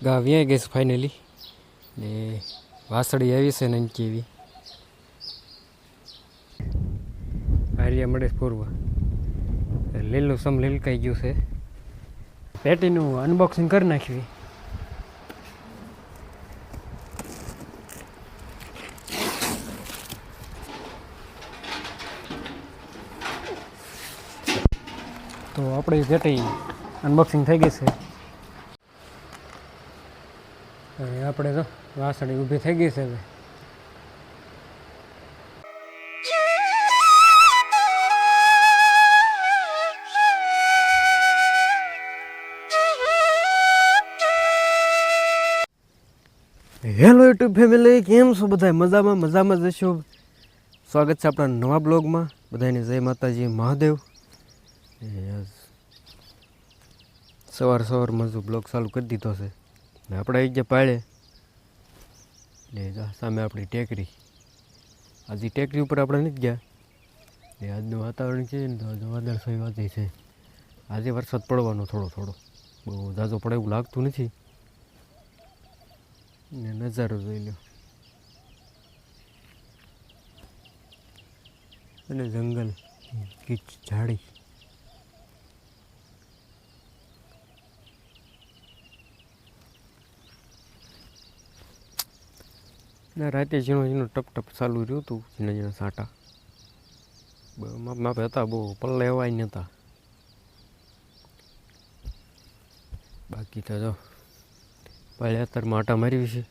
ગા વ્યાઈ ગઈ છે ફાઇનલી ને વાસળી આવી છે ને કેવી આર્યા મળે પૂરવા લીલું સમ લીલકાઈ ગયું છે. પેટીનું અનબોક્સિંગ કરી નાખવી. તો આપણે પેટી અનબોક્સિંગ થઈ ગઈ છે. હવે આપણે તો વાસળી ઊભી થઈ ગઈ છે. હવે હેલો યુટ્યુબ ફેમિલી, કેમ છો બધા? મજામાં જશો. સ્વાગત છે આપણા નવા બ્લોગમાં. બધાને જય માતાજી, મહાદેવ. સવારમાં જો બ્લોગ ચાલુ કરી દીધો છે ને આપણે આવી ગયા પાળે ને સામે આપણી ટેકરી. આજે ટેકરી ઉપર આપણે નથી ગયા ને આજનું વાતાવરણ છે ને તો વાદળછાઈ વાતી છે. આજે વરસાદ પડવાનો થોડો બહુ ઝાઝો પડે એવું લાગતું નથી. ને નજારો જોઈ લો અને જંગલ કીચ ઝાડી. ને રાતે ઝીણો ટપ ચાલુ રહ્યું હતું. ઝીણા સાંટા માપે હતા, બહુ પલ્લે એવાય નહોતા. બાકી તો જો પાળે અત્યારમાં આટા મારી છે.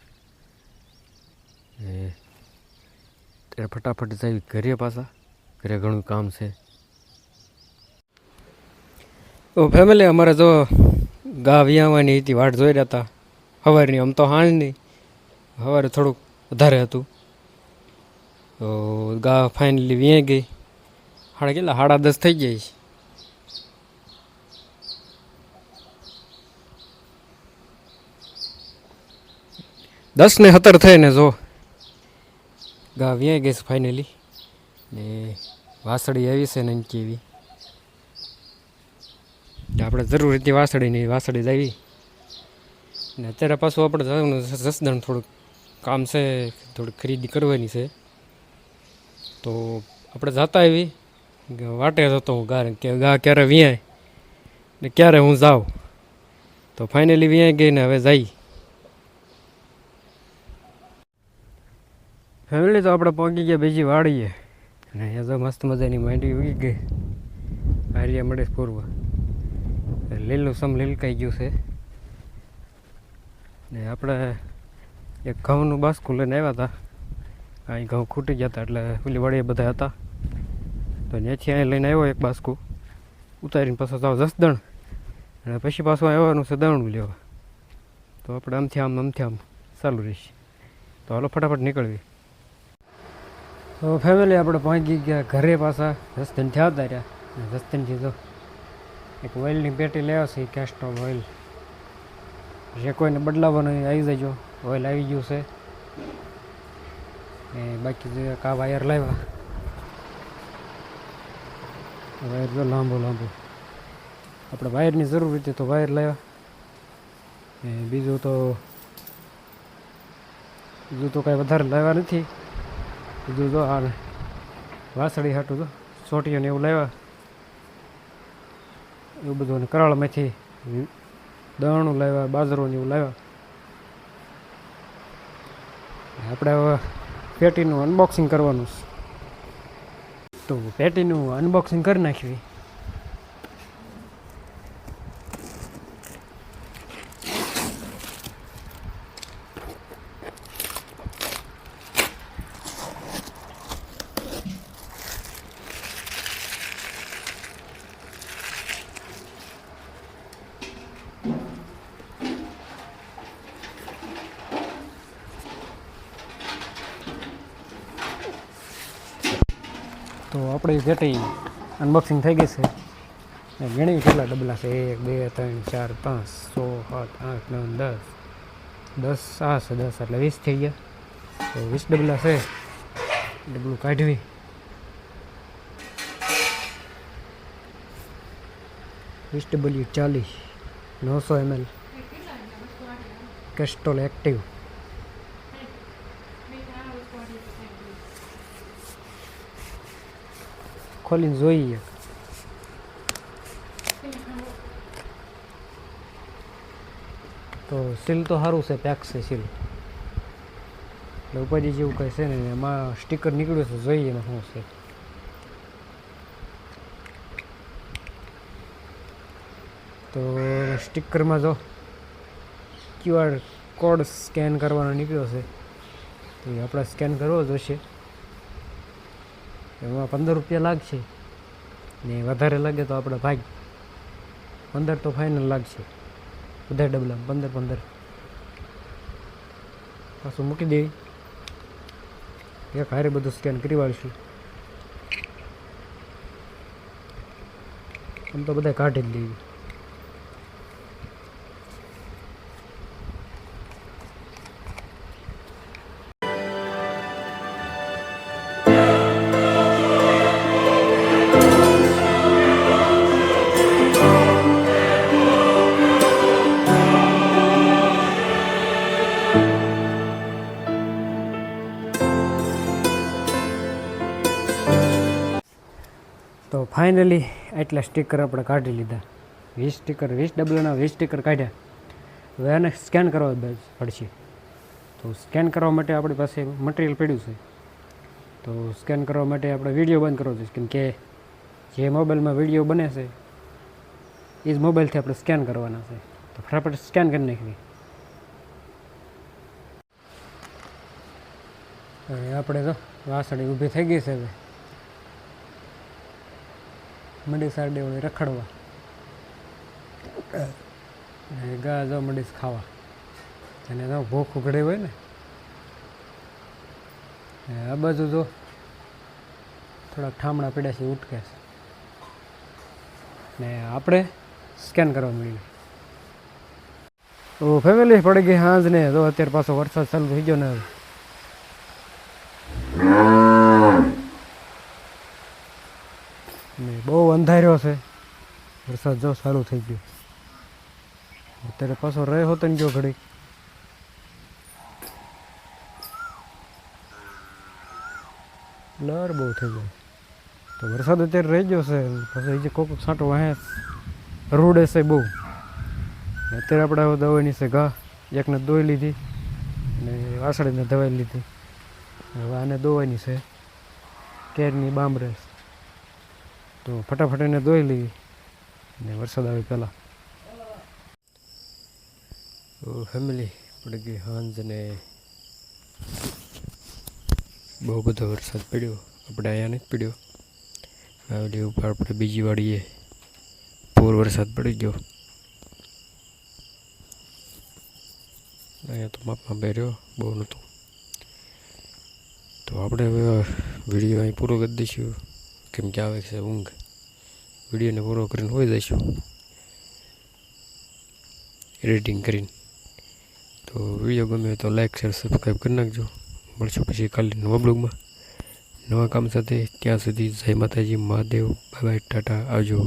ત્યારે ફટાફટ જાય ઘરે પાછા. ઘરે ઘણું કામ છે. તો ફેમિલી અમારે જો ગા વિયાવાની હતી, વાટ જોઈ રહ્યા હતા સવારની. આમ તો હાંજની, સવારે થોડુંક વધારે હતું. તો ગા ફાઇનલી વ્યાઈ ગઈ. કેટલા 10:30 થઈ જાય છે. 10:17 થઈને જો ગા વ્યાઈ ગઈ છે ફાઇનલી ને વાસળી આવી છે ને કેવી. આપણે જરૂર હતી વાસળી જ આવી. ને અત્યારે પાછું આપણે જવાનું જસદણ, થોડુંક કામ છે, થોડીક ખરીદી કરવાની છે. તો આપણે જતા આવી વાટે જતો હું કે ગા ક્યારે વ્યાય ને ક્યારે હું જાઉં. તો ફાઇનલી વ્યાઈ ગઈ ને હવે જઈ ફેમિલી. તો આપણે પહોંચી ગયા બીજી વાડીએ અને અહીંયા તો મસ્ત મજાની માંડવી ઉગી ગઈ. આર્યા મળે પૂરવા લીલું સમ લીલકાઈ ગયું છે. ને આપણે એક ઘઉંનું બાસ્કું લઈને આવ્યા હતા. અહીં ઘઉં ખૂટી ગયા હતા એટલે પેલી વાડીએ બધા હતા. તો ત્યાંથી અહીં લઈને આવ્યો એક બાસ્કું, ઉતારીને પાછો જાવ જસદણ અને પછી પાછું આવવાનું છે દણું લેવા. તો આપણે આમથી આમ ચાલુ રહીશ. તો હાલો ફટાફટ નીકળવી. તો ફેમિલી આપણે પહોંચી ગયા ઘરે પાછા. જસદણથી આવતા રહ્યા. જસદણથી તો એક ઓઇલની પેટી લેવા છે, કેસ્ટ્રોલ ઓઇલ. જે કોઈને બદલાવવાનું આવી જજો, ઓઇલ આવી ગયું છે. ને બાકી જે કા વાયર લાવ્યા, વાયર જો લાંબો આપણે વાયરની જરૂર હતી તો વાયર લાવ્યા. ને બીજું તો કાંઈ વધારે લાવ્યા નથી. બીજું તો આ વાસળી હાટું તો ચોટીઓને એવું લાવ્યા, એવું બધું. અને કરાળમાંથી દળણું લાવ્યા, બાજરોને એવું લાવ્યા. આપણે હવે પેટીનું અનબોક્સિંગ કરવાનું છે. તો પેટીનું અનબોક્સિંગ કરી નાખવી. તો આપણી પેટી અનબોક્સિંગ થઈ ગઈ છે. ગણી કેટલા ડબલા છે? 1 2 3 4 5 6 7 8 9 10 આ છે 10 એટલે 20 થઈ ગયા. તો 20 ડબલા છે. ડબલું કાઢવી. SW 40 900 ml. Kestrel active. ખોલીને જોઈએ. તો સીલ તો સારું છે, પેક છે સીલ. એટલે ઉપાધિ જેવું કંઈ છે ને, એમાં સ્ટીકર નીકળ્યું છે, જોઈએ ને શું છે. તો સ્ટીકરમાં જો QR કોડ સ્કેન કરવાનો નીકળ્યો છે, તો એ આપણે સ્કેન કરવો જોશે. એમાં 15 રૂપિયા લાગશે ને વધારે લાગે તો આપણે ભાગ 15 તો ફાઇનલ લાગશે. બધા ડબલામાં 15 પાછું મૂકી દેવી. એક હારે બધું સ્કેન કરી વાળશું. આમ તો બધા કાઢી જ દેવી. તો ફાઇનલી એટલા સ્ટીકર આપણે કાઢી લીધા. 20 ડબલાના 20 સ્ટીકર કાઢ્યા. હવે આને સ્કેન કરવા પડશે. તો સ્કેન કરવા માટે આપણી પાસે મટીરિયલ પડ્યું છે. તો સ્કેન કરવા માટે આપણે વિડીયો બંધ કરવો જોઈએ, કેમ કે જે મોબાઈલમાં વિડીયો બને છે એ જ મોબાઈલથી આપણે સ્કેન કરવાના છે. તો ફટાફટ સ્કેન કરી નાખવી. હવે આપણે તો વાસળી ઊભી થઈ ગઈ છે. હવે મંડી સારડે વળી રખડવા ને ગા જો મંડીશ ખાવા. અને તો ભૂખ ઉઘડે હોય ને. આ બાજુ જો થોડાક ઠામણા પડ્યા છે, ઉટકે છે. ને આપણે સ્કેન કરવા મળીએ. તો ફેમિલી પડી ગઈ સાંજ ને. તો અત્યારે પાછો વરસાદ ચાલુ થઈ ગયો ને. બહુ અંધાર્યો છે. વરસાદ જો ચાલુ થઈ ગયો. અત્યારે પાછો રહે હોતો ને ગયો ઘડી. લહેર બહુ થઈ જાય. તો વરસાદ અત્યારે રહી ગયો છે. પછી જે કોક છાંટો વાહે રૂડે છે બહુ. અત્યારે આપણે દવાની છે ઘા. એકને દોઈ લીધી અને વાસળીને દવાઈ લીધી. હવે આને દોવાની છે કેરની બામરેસ. તો ફટાફટ એને દોઈ લઈએ ને વરસાદ આવે પહેલાં. તો ફેમિલી પડી ગઈ સાંજ ને બહુ બધો વરસાદ પડ્યો. આપણે અહીંયા નથી પડ્યો. આવડી ઉપર આપણે બીજી વાડીએ પૂર વરસાદ પડી ગયો. અહીંયા તો માપમાં બેર્યો, બહુ નહોતું. તો આપણે હવે વિડીયો અહીં પૂરો કરી દઈશું, કેમ કે આવે છે ઊંઘ. વિડીયોને પૂરો કરીને હોઈ જઈશું એડિટિંગ કરીને. તો વિડીયો ગમે તો લાઈક શેર સબસ્ક્રાઈબ કરી નાખજો. મળશું પછી કાલે નવા બ્લોગમાં નવા કામ સાથે. ત્યાં સુધી જય માતાજી, મહાદેવ, બાય બાય, ટાટા, આવજો.